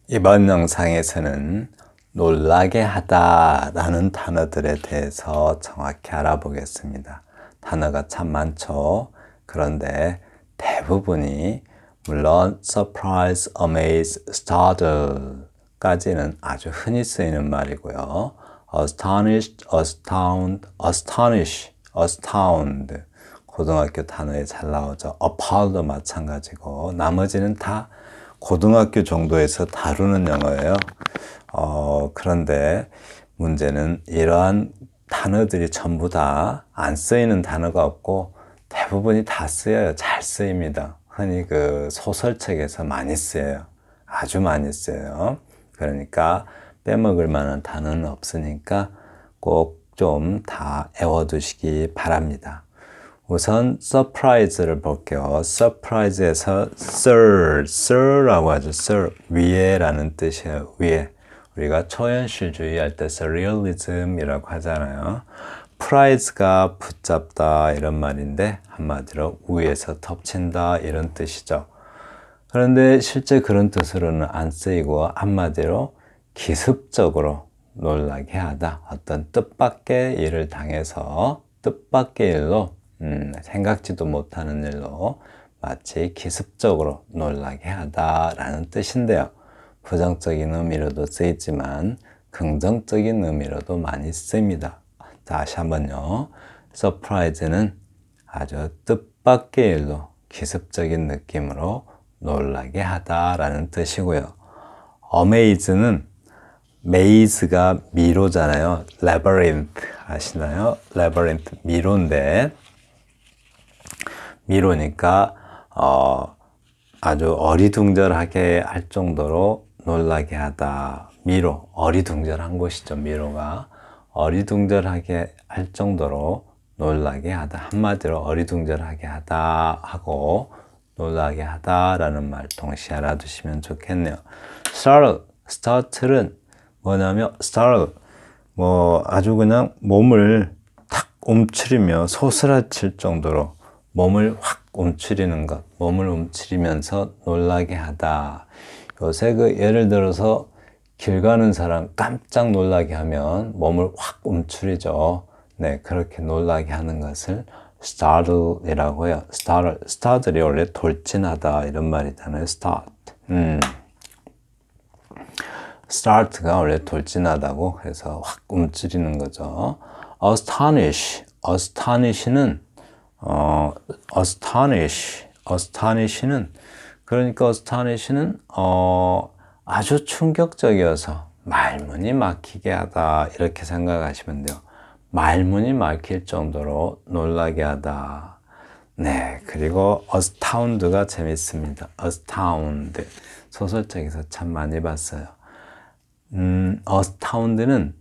이번 영상에서는 놀라게 하다 라는 단어들에 대해서 정확히 알아보겠습니다. 단어가 참 많죠. 그런데 대부분이 물론 surprise, amaze, startle 까지는 아주 흔히 쓰이는 말이고요. astonished, astound, astonish, astound 고등학교 단어에 잘 나오죠. appall도 마찬가지고 나머지는 다 고등학교 정도에서 다루는 영어예요. 그런데 문제는 이러한 단어들이 전부 다 안 쓰이는 단어가 없고 대부분이 다 쓰여요. 잘 쓰입니다. 흔히 그 소설책에서 많이 쓰여요. 아주 많이 쓰여요. 그러니까 빼먹을 만한 단어는 없으니까 꼭 좀 다 애워두시기 바랍니다. 우선 surprise를 볼게요. surprise에서 sir라고 하죠. sir, 위에라는 뜻이에요. 위에. 우리가 초현실주의 할 때 surrealism이라고 하잖아요. prize가 붙잡다 이런 말인데 한마디로 위에서 덮친다 이런 뜻이죠. 그런데 실제 그런 뜻으로는 안 쓰이고 한마디로 기습적으로 놀라게 하다. 어떤 뜻밖의 일을 당해서 뜻밖의 일로 생각지도 못하는 일로 마치 기습적으로 놀라게 하다라는 뜻인데요. 부정적인 의미로도 쓰이지만 긍정적인 의미로도 많이 쓰입니다. 다시 한번요. 서프라이즈는 아주 뜻밖의 일로 기습적인 느낌으로 놀라게 하다라는 뜻이고요. amaze는 maze가 미로잖아요. labyrinth 아시나요? labyrinth 미로인데 미로니까 아주 어리둥절하게 할 정도로 놀라게 하다. 미로, 어리둥절한 곳이죠. 미로가 어리둥절하게 할 정도로 놀라게 하다. 한마디로 어리둥절하게 하다 하고 놀라게 하다라는 말 동시에 알아두시면 좋겠네요. startle은 뭐냐면 startle 아주 그냥 몸을 탁 움츠리며 소스라칠 정도로 몸을 확 움츠리는 것, 몸을 움츠리면서 놀라게 하다. 요새 예를 들어서 길 가는 사람 깜짝 놀라게 하면 몸을 확 움츠리죠. 네, 그렇게 놀라게 하는 것을 startle이라고 해요. startle이 원래 돌진하다 이런 말이잖아요. start가 원래 돌진하다고 그래서 확 움츠리는 거죠. astonish는 astonish는 아주 충격적이어서 말문이 막히게 하다 이렇게 생각하시면 돼요. 말문이 막힐 정도로 놀라게 하다. 네, 그리고 astound가 재밌습니다. astound 소설책에서 참 많이 봤어요. astound는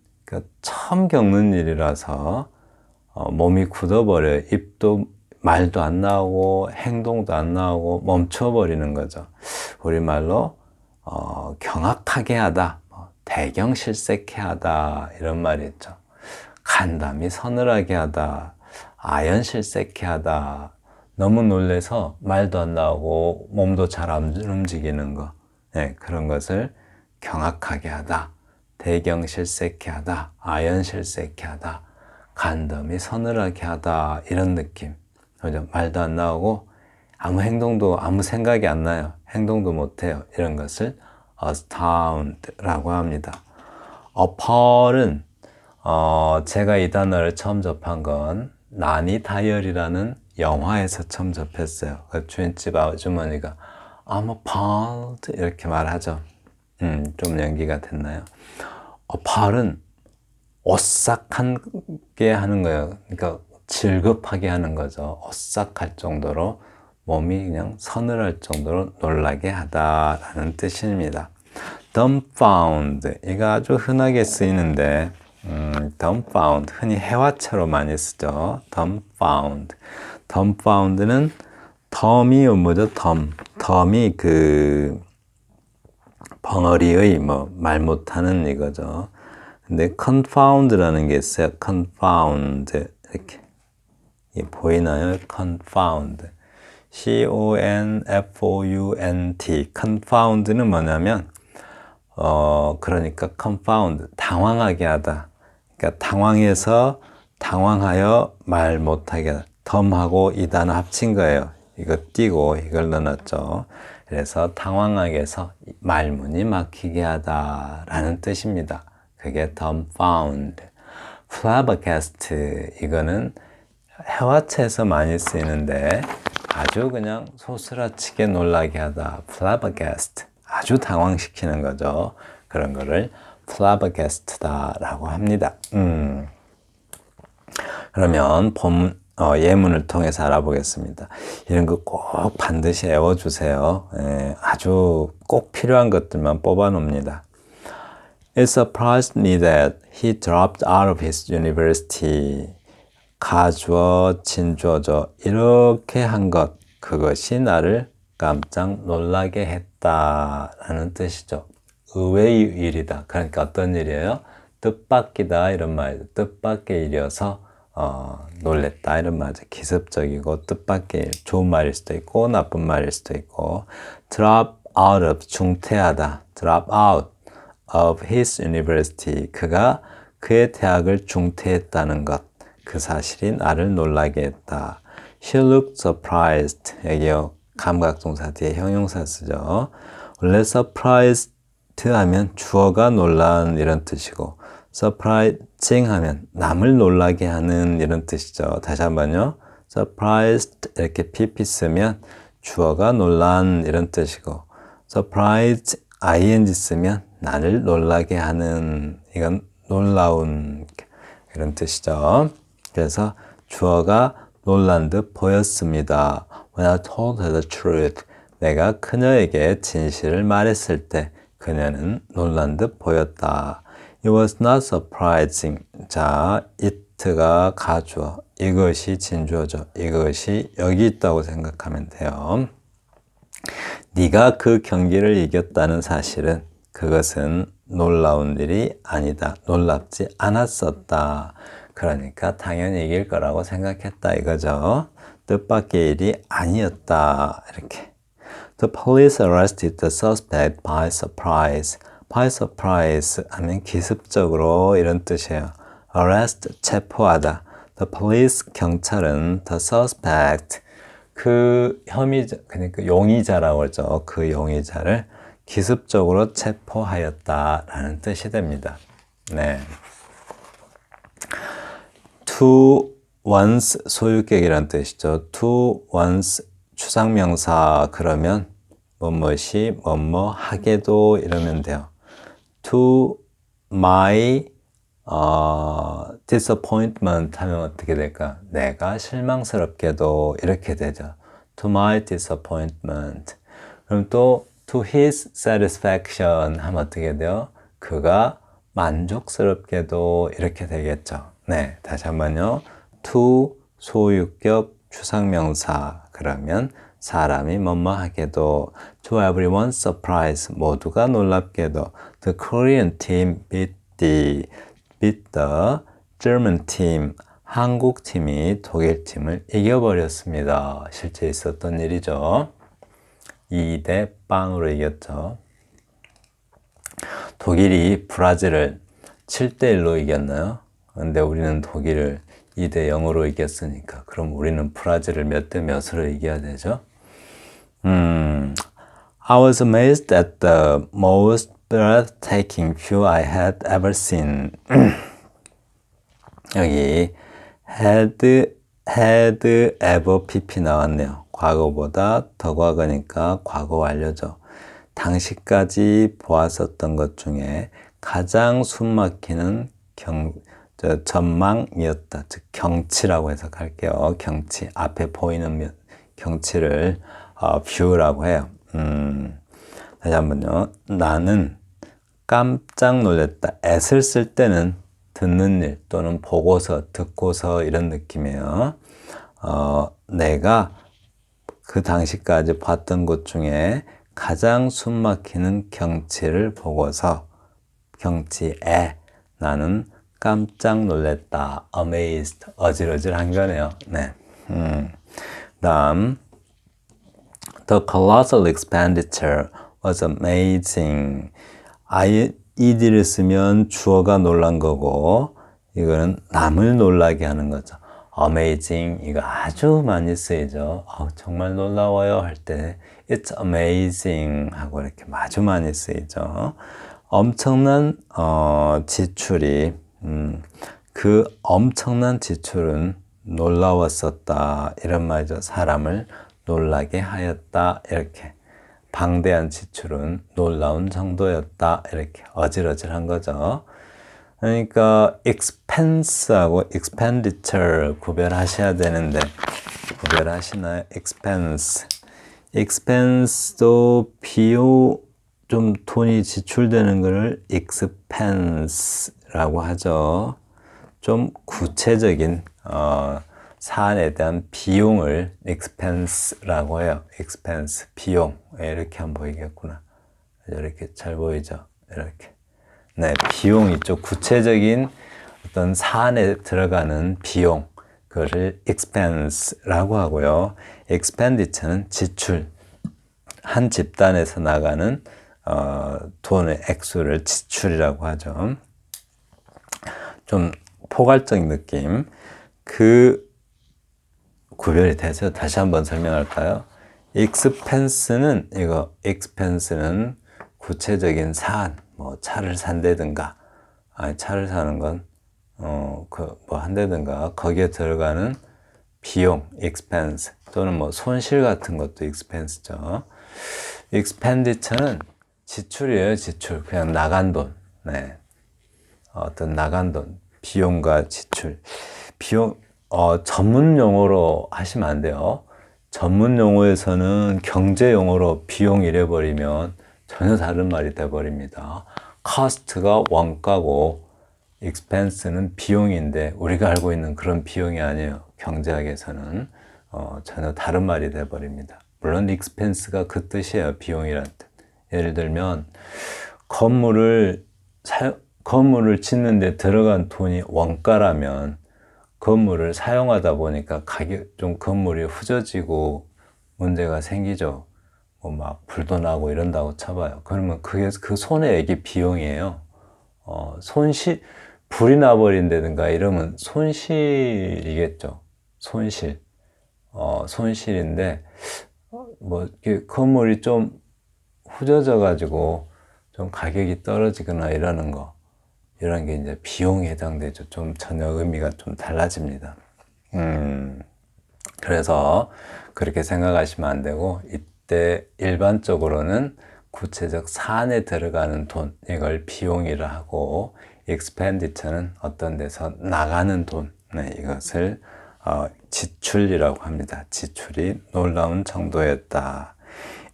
처음 겪는 일이라서 몸이 굳어버려요. 입도 말도 안 나오고 행동도 안 나오고 멈춰버리는 거죠. 우리말로 경악하게 하다, 대경실색해 하다 이런 말이 있죠. 간담이 서늘하게 하다, 아연실색해 하다, 너무 놀래서 말도 안 나오고 몸도 잘 안 움직이는 거, 네, 그런 것을 경악하게 하다, 대경실색해 하다, 아연실색해 하다, 간담이 서늘하게 하다 이런 느낌. 그죠? 말도 안 나오고 아무 행동도 아무 생각이 안 나요. 행동도 못 해요. 이런 것을 astound라고 합니다. appall은 제가 이 단어를 처음 접한 건 나니 다이어리라는 영화에서 처음 접했어요. 그 주인집 아주머니가 I'm appalled 이렇게 말하죠. 좀 연기가 됐나요? appall은 오싹하게 하는 거예요. 그러니까 질급하게 하는 거죠. 오싹할 정도로 몸이 그냥 서늘할 정도로 놀라게 하다라는 뜻입니다. dumbfound 이거 아주 흔하게 쓰이는데 dumbfound 흔히 해화체로 많이 쓰죠. dumbfound는 덤이 뭐죠? 덤이 그 벙어리의 말 못하는 이거죠. 근데 confound라는 게 있어요. confound 이렇게 보이나요? confound C-O-N-F-O-U-N-D confound는 뭐냐면 그러니까 confound, 당황하게 하다. 그러니까 당황해서 당황하여 말 못하게 하다. 덤하고 이 단어 합친 거예요. 이거 띄고 이걸 넣어놨죠. 그래서 당황하게 해서 말문이 막히게 하다라는 뜻입니다. 그게 dumbfound. flabbergast, 이거는 해화체에서 많이 쓰이는데 아주 그냥 소스라치게 놀라게 하다. flabbergast, 아주 당황시키는 거죠. 그런 거를 flabbergast다라고 합니다. 그러면 예문을 통해서 알아보겠습니다. 이런 거 꼭 반드시 외워주세요. 아주 꼭 필요한 것들만 뽑아 놓습니다. It surprised me that he dropped out of his university. 가주어, 진주어죠. 이렇게 한 것, 그것이 나를 깜짝 놀라게 했다라는 뜻이죠. 의외의 일이다. 그러니까 어떤 일이에요? 뜻밖이다 이런 말이죠. 뜻밖의 일이어서 놀랬다 이런 말이죠. 기습적이고 뜻밖의 일, 좋은 말일 수도 있고 나쁜 말일 수도 있고. drop out of, 중퇴하다. drop out of his university, 그가 그의 대학을 중퇴했다는 것, 그 사실이 나를 놀라게 했다. She looked surprised. 여기요, 감각동사 뒤에 형용사 쓰죠. 원래 surprised 하면 주어가 놀란 이런 뜻이고 surprising 하면 남을 놀라게 하는 이런 뜻이죠. 다시 한번요. surprised 이렇게 pp 쓰면 주어가 놀란 이런 뜻이고 surprised ing 쓰면 나를 놀라게 하는, 이건 놀라운 이런 뜻이죠. 그래서 주어가 놀란 듯 보였습니다. When I told her the truth, 내가 그녀에게 진실을 말했을 때 그녀는 놀란 듯 보였다. It was not surprising. 자, it가 가주어, 이것이 진주어죠. 이것이 여기 있다고 생각하면 돼요. 네가 그 경기를 이겼다는 사실은 그것은 놀라운 일이 아니다. 놀랍지 않았었다. 그러니까 당연히 이길 거라고 생각했다 이거죠. 뜻밖의 일이 아니었다. 이렇게. The police arrested the suspect by surprise. by surprise 하면 기습적으로 이런 뜻이에요. arrest, 체포하다. The police, 경찰은 the suspect, 그 혐의자, 그러니까 용의자라고 하죠. 그 용의자를 기습적으로 체포하였다라는 뜻이 됩니다. 네. to once, 소유격이라는 뜻이죠. to once, 추상명사 그러면 뭐뭇이 뭐뭐 하게도 이러면 돼요. to my disappointment 하면 어떻게 될까? 내가 실망스럽게도 이렇게 되죠. to my disappointment. 그럼 또 to his satisfaction 하면 어떻게 돼요? 그가 만족스럽게도 이렇게 되겠죠. 네, 다시 한번요. to 소유격 추상명사 그러면 사람이 뭐뭐하게도 to everyone's surprise 모두가 놀랍게도 the Korean team beat the German team 한국 팀이 독일 팀을 이겨버렸습니다. 실제 있었던 일이죠. 2대 0으로 이겼죠. 독일이 브라질을 7대 1로 이겼나요? 근데 우리는 독일을 2대 0으로 이겼으니까 그럼 우리는 브라질을 몇 대 몇으로 이겨야 되죠? I was amazed at the most breathtaking view I had ever seen. 여기 had ever pp 나왔네요. 과거보다 더 과거니까 과거 완료죠. 당시까지 보았었던 것 중에 가장 숨막히는 전망이었다. 즉 경치라고 해석할게요. 경치, 앞에 보이는 경치를 view라고 해요. 다시 한번요. 나는 깜짝 놀랐다. at을 쓸 때는 듣는 일 또는 보고서, 듣고서 이런 느낌이에요. 내가 그 당시까지 봤던 곳 중에 가장 숨막히는 경치를 보고서 경치에 나는 깜짝 놀랐다. amazed, 어질어질한 거네요. 네. 다음 The colossal expenditure was amazing. ed를 쓰면 주어가 놀란 거고, 이거는 남을 놀라게 하는 거죠. amazing, 이거 아주 많이 쓰이죠. 정말 놀라워요 할 때 it's amazing 하고 이렇게 아주 많이 쓰이죠. 엄청난 지출이 그 엄청난 지출은 놀라웠었다 이런 말이죠. 사람을 놀라게 하였다 이렇게. 방대한 지출은 놀라운 정도였다 이렇게 어질어질한 거죠. 그러니까 expense하고 expenditure 구별하셔야 되는데 구별하시나요? expense도 비용 좀 돈이 지출되는 것을 expense라고 하죠. 좀 구체적인 사안에 대한 비용을 expense라고 해요. expense, 비용. 이렇게 하면 보이겠구나. 이렇게 잘 보이죠? 이렇게. 네, 비용이 좀 구체적인 어떤 사안에 들어가는 비용. 그것을 expense라고 하고요. expenditure는 지출. 한 집단에서 나가는 돈의 액수를 지출이라고 하죠. 좀 포괄적인 느낌. 그 구별이 돼서 다시 한번 설명할까요? expense는 구체적인 사안, 뭐 차를 산다든가, 차를 사는 건 한다든가 거기에 들어가는 비용, expense 또는 뭐 손실 같은 것도 expense죠. expenditure는 지출이에요, 지출. 그냥 나간 돈. 네. 어떤 나간 돈, 비용과 지출. 비용, 전문 용어로 하시면 안 돼요. 전문 용어에서는 경제 용어로 비용 이래버리면 전혀 다른 말이 돼버립니다. cost가 원가고 expense는 비용인데 우리가 알고 있는 그런 비용이 아니에요. 경제학에서는 전혀 다른 말이 돼버립니다. 물론 expense가 그 뜻이에요. 비용이란 뜻. 예를 들면 건물을 짓는데 들어간 돈이 원가라면 건물을 사용하다 보니까 건물이 후져지고 문제가 생기죠. 뭐 막 불도 나고 이런다고 쳐봐요. 그러면 그 손해액이 비용이에요. 불이 나버린다든가 이러면 손실이겠죠. 손실인데, 건물이 좀 후져져 가지고 좀 가격이 떨어지거나 이런 게 이제 비용에 해당되죠. 좀 전혀 의미가 좀 달라집니다. 그래서 그렇게 생각하시면 안 되고, 이때 일반적으로는 구체적 사안에 들어가는 돈, 이걸 비용이라 하고, expenditure는 어떤 데서 나가는 돈, 이것을 지출이라고 합니다. 지출이 놀라운 정도였다.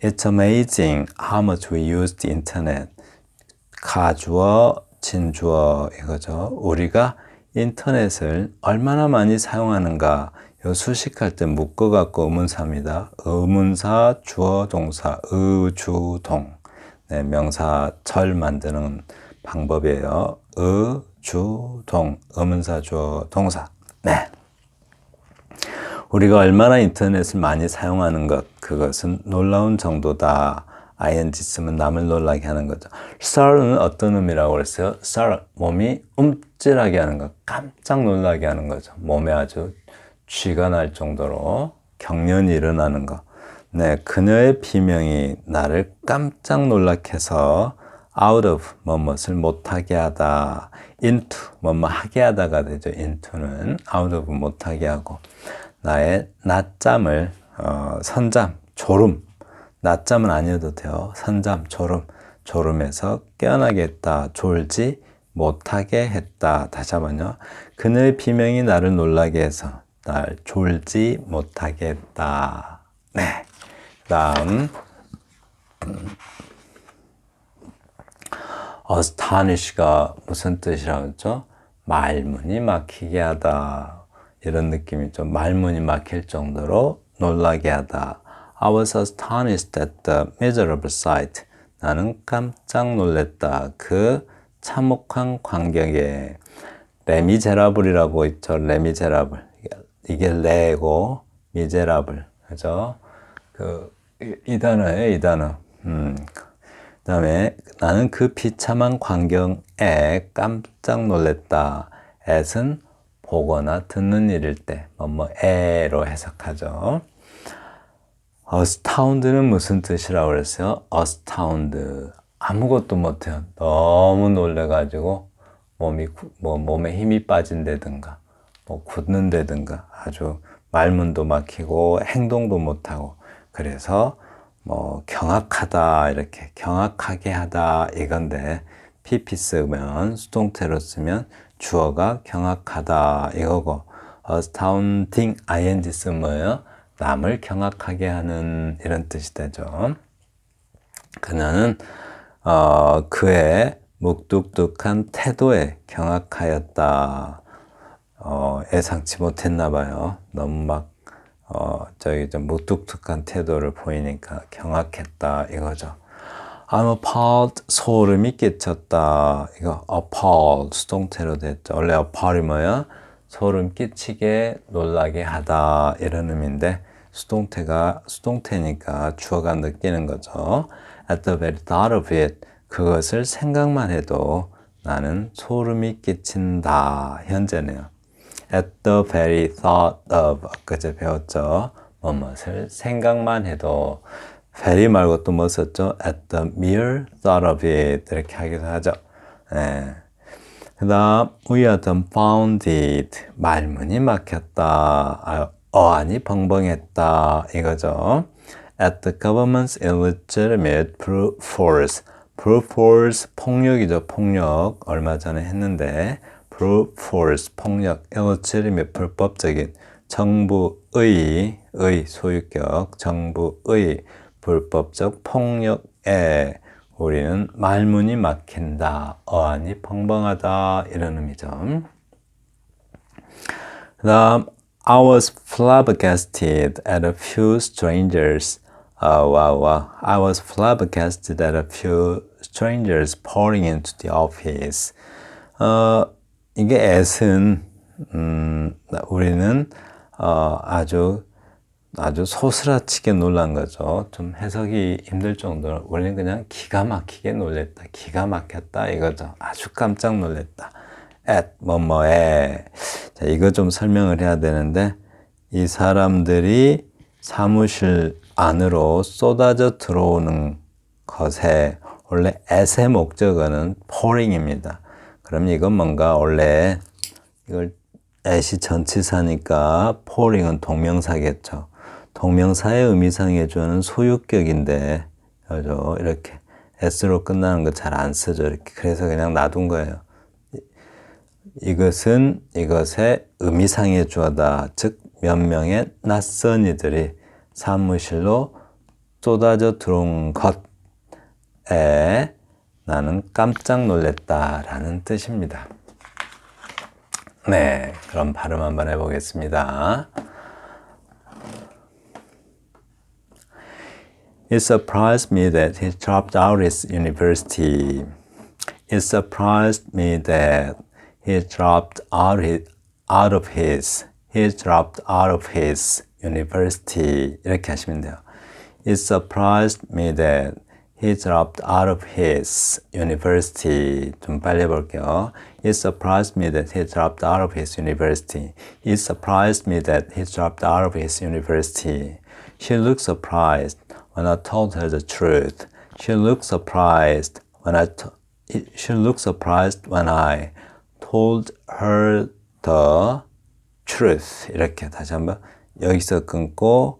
It's amazing how much we use the internet. 가주어, 진주어 이거죠. 우리가 인터넷을 얼마나 많이 사용하는가. 요 수식할 때 묶어갖고 의문사입니다. 의문사, 주어, 동사, 의주동. 네, 명사, 절 만드는 방법이에요. 의주동, 의문사, 주어, 동사. 네. 우리가 얼마나 인터넷을 많이 사용하는 것, 그것은 놀라운 정도다. ing 쓰면 남을 놀라게 하는 거죠. star는 어떤 의미라고 그랬어요? start, 몸이 움찔하게 하는 것, 깜짝 놀라게 하는 거죠. 몸에 아주 쥐가 날 정도로 경련이 일어나는 것. 네, 그녀의 비명이 나를 깜짝 놀라게 해서 out of 뭐뭇을 못하게 하다, into 뭐뭐 하게 하다가 되죠. into는 out of 못하게 하고, 나의 낮잠을 선잠, 졸음, 낮잠은 아니어도 돼요. 선잠, 졸음에서 깨어나게 했다. 졸지 못하게 했다. 다시 한번요. 그녀의 비명이 나를 놀라게 해서 날 졸지 못하게 했다. 네. 다음 astonish가 무슨 뜻이라고 했죠? 말문이 막히게 하다. 이런 느낌이죠. 말문이 막힐 정도로 놀라게 하다. I was astonished at the miserable sight. 나는 깜짝 놀랐다. 그 참혹한 광경에. 레미제라블이라고 있죠. 레미제라블. 이게 레고 미제라블. 그죠? 이 단어예요, 이 단어. 다음에 나는 그 비참한 광경에 깜짝 놀랐다. at은 보거나 듣는 일일 때 뭐뭐에로 해석하죠. astound는 무슨 뜻이라고 그랬어요? astound. 아무것도 못해요. 너무 놀래가지고 몸에 힘이 빠진다든가 굳는다든가 아주 말문도 막히고 행동도 못하고 그래서 경악하다 이렇게 경악하게 하다 이건데 PP 쓰면 수동태로 쓰면 주어가 경악하다 이거고 astounding ing 쓰면 뭐예요? 남을 경악하게 하는 이런 뜻이 되죠. 그녀는 그의 묵뚝뚝한 태도에 경악하였다. 예상치 못했나 봐요. 너무 막 좀 묵뚝뚝한 태도를 보이니까 경악했다 이거죠. I'm appalled, 소름이 끼쳤다. 이거 appalled 수동태로 됐죠. 원래 appall이 뭐야? 소름 끼치게 놀라게 하다 이런 의미인데 수동태니까 주어가 느끼는 거죠. At the very thought of it, 그것을 생각만 해도 나는 소름이 끼친다. 현재네요. At the very thought of, 그제 배웠죠. 무엇을 생각만 해도 very 말고 또 뭐 썼죠? At the mere thought of it 이렇게 하기도 하죠. 네. 그 다음 we are dumbfounded 말문이 막혔다. 어안이 벙벙했다 이거죠. At the government's illegitimate brute force. brute force 폭력이죠. 폭력 얼마 전에 했는데 brute force 폭력 illegitimate 불법적인 정부의 소유격 정부의 불법적 폭력에 우리는 말문이 막힌다. 어안이 벙벙하다 이런 의미죠. 그 다음 I was flabbergasted at a few strangers. I was flabbergasted at a few strangers pouring into the office. 이게 at은 우리는 아주 소스라치게 놀란 거죠. 좀 해석이 힘들 정도로 우리는 그냥 기가 막히게 놀랬다. 기가 막혔다 이거죠. 아주 깜짝 놀랬다. at 뭐뭐에 자 이거 좀 설명을 해야 되는데 이 사람들이 사무실 안으로 쏟아져 들어오는 것에 원래 at의 목적어는 pouring입니다. 그럼 이건 뭔가 원래 이걸 at이 전치사니까 pouring은 동명사겠죠. 동명사의 의미상의 주어는 소유격인데 그죠? 이렇게 s로 끝나는 거 잘 안 쓰죠. 이렇게 그래서 그냥 놔둔 거예요. 이것은 이것의 의미상의 주어다. 즉 몇 명의 낯선 이들이 사무실로 쏟아져 들어온 것에 나는 깜짝 놀랐다라는 뜻입니다. 네, 그럼 발음 한번 해보겠습니다. It surprised me that he dropped out of university. It surprised me that he dropped out of his university. 이렇게 하시면 돼요. It surprised me that he dropped out of his university. 좀 빨리 해볼게요. It surprised me that he dropped out of his university. It surprised me that he dropped out of his university. She looked surprised when I told her the truth. She looked surprised when I told her the truth. 이렇게 다시 한번 여기서 끊고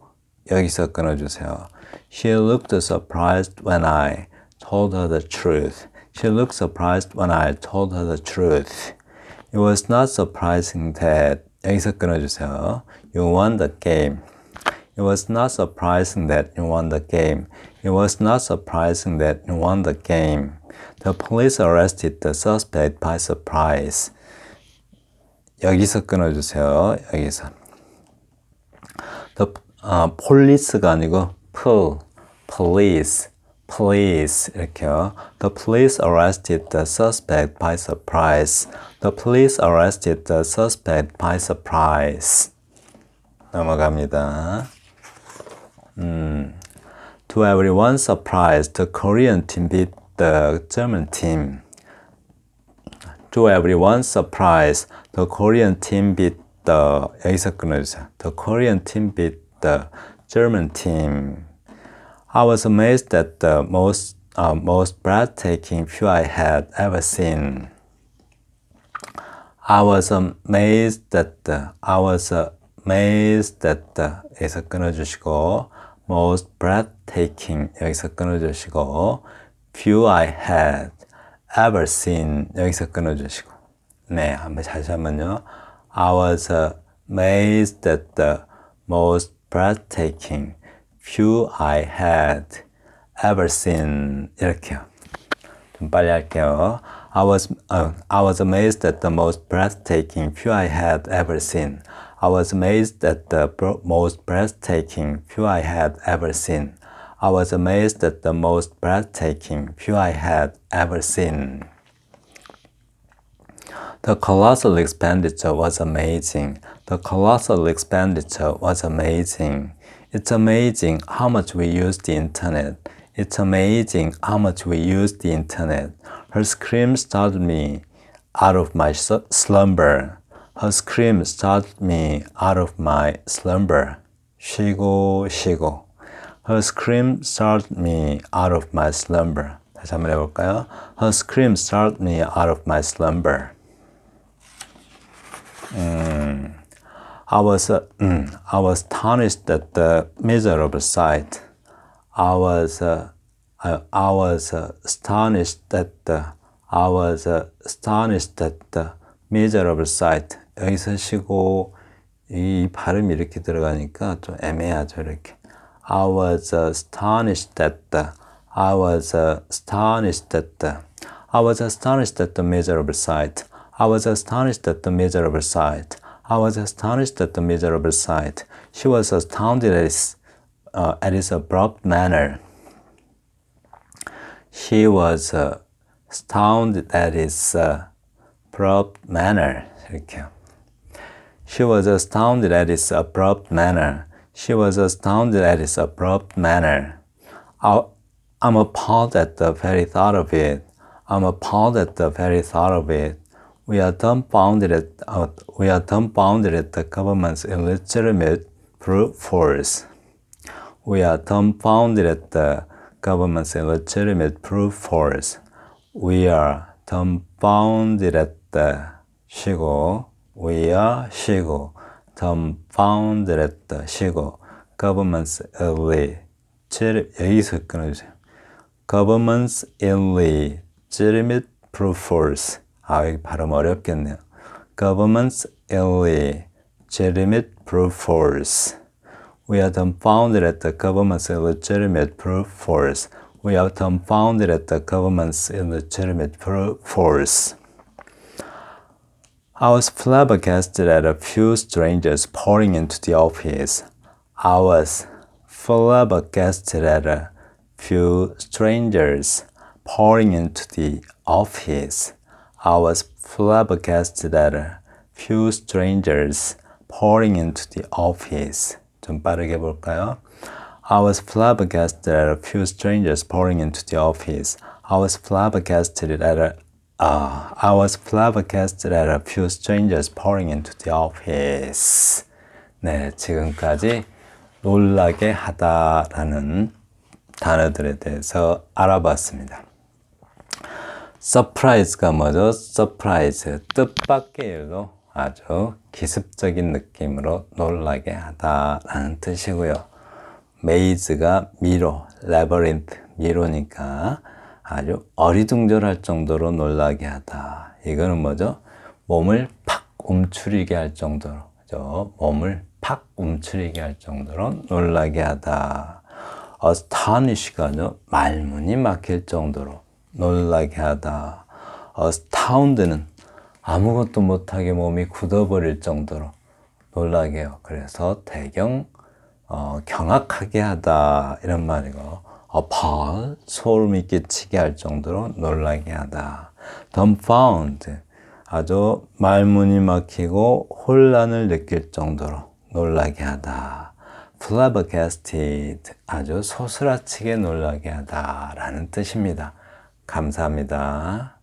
여기서 끊어주세요. She looked surprised when I told her the truth. She looked surprised when I told her the truth. It was not surprising that 여기서 끊어주세요. You won the game. It was not surprising that you won the game. It was not surprising that you won the game. The police arrested the suspect by surprise. 여기서 끊어주세요. 여기서. police가 아니고 police 이렇게요. The police arrested the suspect by surprise. The police arrested the suspect by surprise. 넘어갑니다. To everyone's surprise, the Korean team beat the German team. To everyone's surprise, the Korean team beat the 여기서 끊어주세요. The Korean team beat the German team. I was amazed at the most breathtaking view I had ever seen. I was amazed at the 여기서 끊어주시고 most breathtaking 여기서 끊어주시고 view I had ever seen 여기서 끊어주시고 네, 다시 한번요. I was amazed at the most breathtaking view I had ever seen 이렇게요. 좀 빨리 할게요. I was amazed at the most breathtaking view I had ever seen. I was amazed at the most breathtaking view I had ever seen. I was amazed at the most breathtaking view I had ever seen. The colossal expenditure was amazing. The colossal expenditure was amazing. It's amazing how much we use the internet. It's amazing how much we use the internet. Her scream startled me out of my slumber. Her scream startled me out of my slumber. 쉬고 쉬고. Her scream startled me out of my slumber. 다시 한번 해볼까요? Her scream startled me out of my slumber. I was astonished at the miserable sight. I was astonished at the miserable sight. 여기서 쉬고 이 발음이 이렇게 들어가니까 좀 애매하죠, 이렇게. I was astonished at the miserable sight. I was astonished at the miserable sight. I was astonished at the miserable sight. She was astounded at his abrupt manner. She was astounded at his abrupt manner. 이렇게요. She was astounded at his abrupt manner. She was astounded at his abrupt manner. I'm appalled at the very thought of it. I'm appalled at the very thought of it. We are dumbfounded at the government's illegitimate brute force. We are dumbfounded at the government's illegitimate brute force. We are dumbfounded at the 쉬고 we are 쉬고 dumbfounded at the 쉬고 government's 여기서 끊어주세요. Government's illegitimate brute force. 여기 발음 어렵겠네요. Government's illegitimate brute force. We are dumbfounded at the government's illegitimate brute force. We are dumbfounded at the government's illegitimate brute force. I was flabbergasted at a few strangers pouring into the office. I was flabbergasted at a few strangers pouring into the office. I was flabbergasted at a few strangers pouring into the office. 좀 빠르게 볼까요? I was flabbergasted at a few strangers pouring into the office. I was flabbergasted at a few strangers pouring into the office. 네, 지금까지 놀라게 하다라는 단어들에 대해서 알아봤습니다. surprise가 뭐죠? surprise, 뜻밖의 일로 아주 기습적인 느낌으로 놀라게 하다라는 뜻이고요. maze가 미로, labyrinth, 미로니까 아주 어리둥절할 정도로 놀라게 하다. 이거는 뭐죠? 몸을 팍 움츠리게 할 정도로, 그죠? 몸을 팍 움츠리게 할 정도로 놀라게 하다. astonish가죠? 말문이 막힐 정도로 놀라게 하다. astound는 아무것도 못하게 몸이 굳어버릴 정도로 놀라게 해요. 그래서 대경 경악하게 하다 이런 말이고 appall, 소름이 끼치게 할 정도로 놀라게 하다. dumbfound, 아주 말문이 막히고 혼란을 느낄 정도로 놀라게 하다. flabbergasted, 아주 소스라치게 놀라게 하다 라는 뜻입니다. 감사합니다.